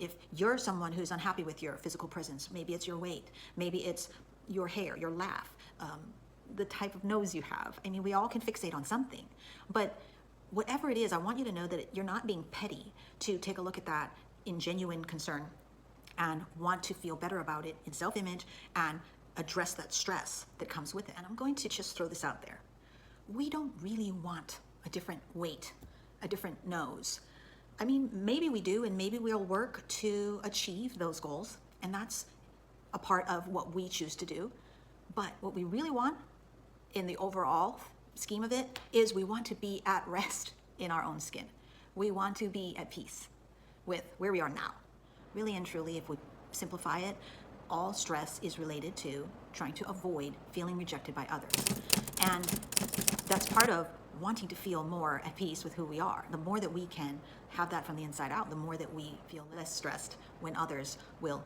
If you're someone who's unhappy with your physical presence, maybe it's your weight, maybe it's your hair, your laugh, the type of nose you have. I mean, we all can fixate on something, but whatever it is, I want you to know that you're not being petty to take a look at that in genuine concern and want to feel better about it in self-image and address that stress that comes with it. And I'm going to just throw this out there. We don't really want a different weight, a different nose. I mean, maybe we do, and maybe we'll work to achieve those goals, and that's a part of what we choose to do. But what we really want in the overall scheme of it is we want to be at rest in our own skin. We want to be at peace with where we are now. Really and truly, if we simplify it, all stress is related to trying to avoid feeling rejected by others. And that's part of wanting to feel more at peace with who we are. The more that we can have that from the inside out, the more that we feel less stressed when others will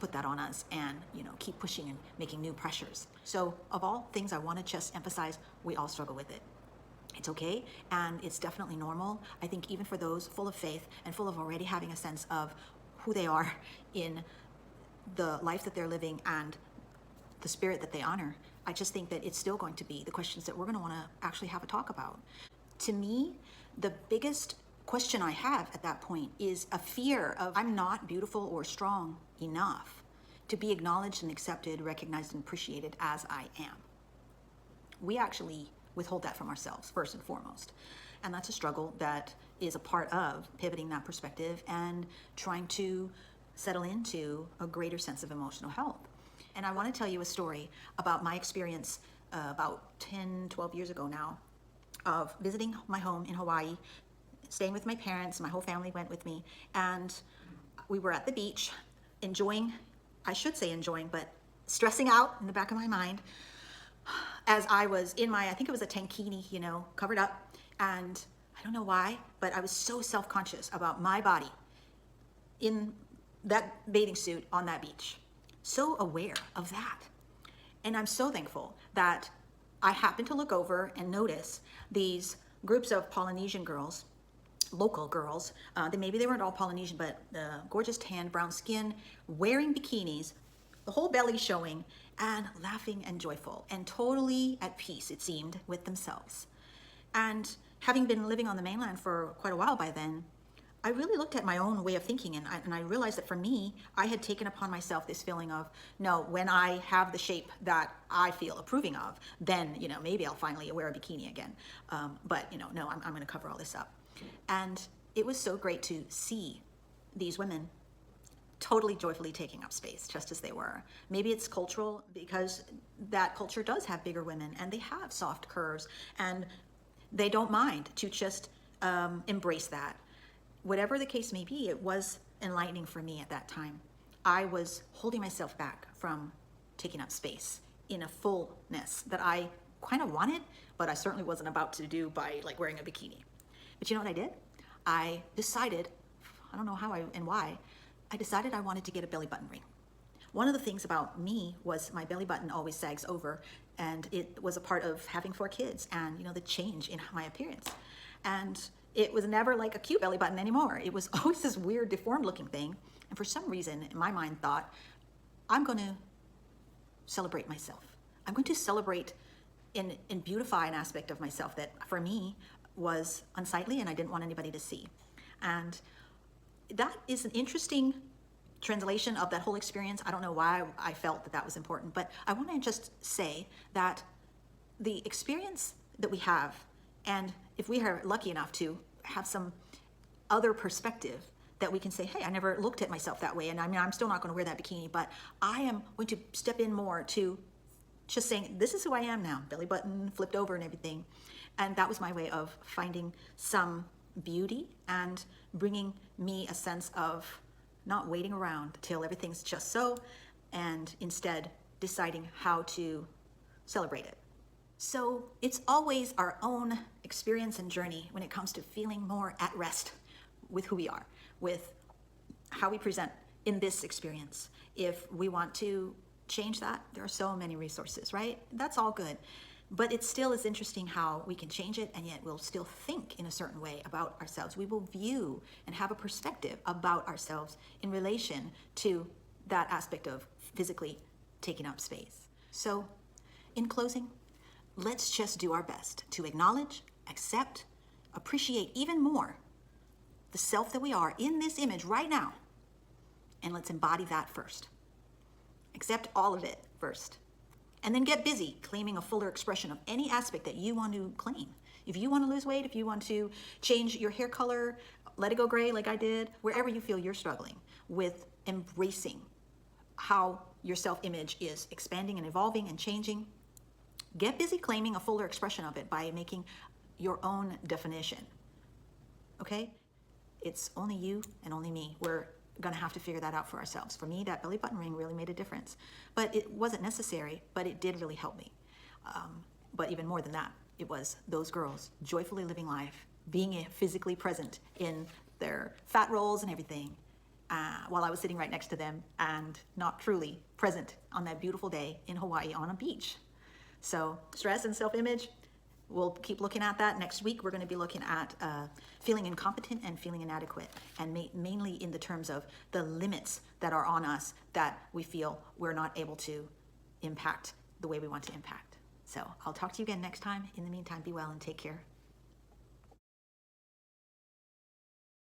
put that on us and, keep pushing and making new pressures. So of all things I want to just emphasize, we all struggle with it. It's okay, and it's definitely normal. I think even for those full of faith and full of already having a sense of who they are in the life that they're living and the spirit that they honor, I just think that it's still going to be the questions that we're going to want to actually have a talk about. To me, the biggest question I have at that point is a fear of I'm not beautiful or strong enough to be acknowledged and accepted, recognized and appreciated as I am. We actually withhold that from ourselves first and foremost. And that's a struggle that is a part of pivoting that perspective and trying to settle into a greater sense of emotional health. And I want to tell you a story about my experience about 10, 12 years ago now of visiting my home in Hawaii, staying with my parents. My whole family went with me, and we were at the beach enjoying, but stressing out in the back of my mind as I was in I think it was a tankini, covered up. And I don't know why, but I was so self-conscious about my body in that bathing suit on that beach. So aware of that. And I'm so thankful that I happened to look over and notice these groups of Polynesian girls, local girls, maybe they weren't all Polynesian, but gorgeous tanned brown skin, wearing bikinis, the whole belly showing, and laughing and joyful and totally at peace, it seemed, with themselves. And having been living on the mainland for quite a while by then, I really looked at my own way of thinking, and I realized that for me, I had taken upon myself this feeling of, no, when I have the shape that I feel approving of, then, maybe I'll finally wear a bikini again. But, no, I'm going to cover all this up. And it was so great to see these women totally joyfully taking up space just as they were. Maybe it's cultural because that culture does have bigger women and they have soft curves and they don't mind to just embrace that. Whatever the case may be, it was enlightening for me at that time. I was holding myself back from taking up space in a fullness that I kind of wanted, but I certainly wasn't about to do by wearing a bikini. But you know what I did? I decided, I don't know how and why, I decided I wanted to get a belly button ring. One of the things about me was my belly button always sags over, and it was a part of having 4 kids and, the change in my appearance. And it was never like a cute belly button anymore. It was always this weird, deformed looking thing. And for some reason, my mind thought, I'm going to celebrate myself. I'm going to celebrate and beautify an aspect of myself that for me was unsightly and I didn't want anybody to see. And that is an interesting translation of that whole experience. I don't know why I felt that was important, but I want to just say that the experience that we have, and if we are lucky enough to have some other perspective that we can say, hey, I never looked at myself that way, and I'm still not going to wear that bikini, but I am going to step in more to just saying, this is who I am now, belly button flipped over and everything. And that was my way of finding some beauty and bringing me a sense of not waiting around till everything's just so, and instead deciding how to celebrate it. So it's always our own experience and journey when it comes to feeling more at rest with who we are, with how we present in this experience. If we want to change that, there are so many resources, right? That's all good. But it still is interesting how we can change it, and yet we'll still think in a certain way about ourselves. We will view and have a perspective about ourselves in relation to that aspect of physically taking up space. So, in closing, let's just do our best to acknowledge, accept, appreciate even more the self that we are in this image right now. And let's embody that first. Accept all of it first. And then get busy claiming a fuller expression of any aspect that you want to claim. If you want to lose weight, if you want to change your hair color, let it go gray like I did, wherever you feel you're struggling with embracing how your self-image is expanding and evolving and changing, get busy claiming a fuller expression of it by making your own definition. Okay? It's only you and only me. We're going to have to figure that out for ourselves. For me, that belly button ring really made a difference. But it wasn't necessary, but it did really help me. But even more than that, it was those girls joyfully living life, being physically present in their fat rolls and everything, while I was sitting right next to them and not truly present on that beautiful day in Hawaii on a beach. So stress and self-image, we'll keep looking at that. Next week, we're going to be looking at feeling incompetent and feeling inadequate, and mainly in the terms of the limits that are on us that we feel we're not able to impact the way we want to impact. So I'll talk to you again next time. In the meantime, be well and take care.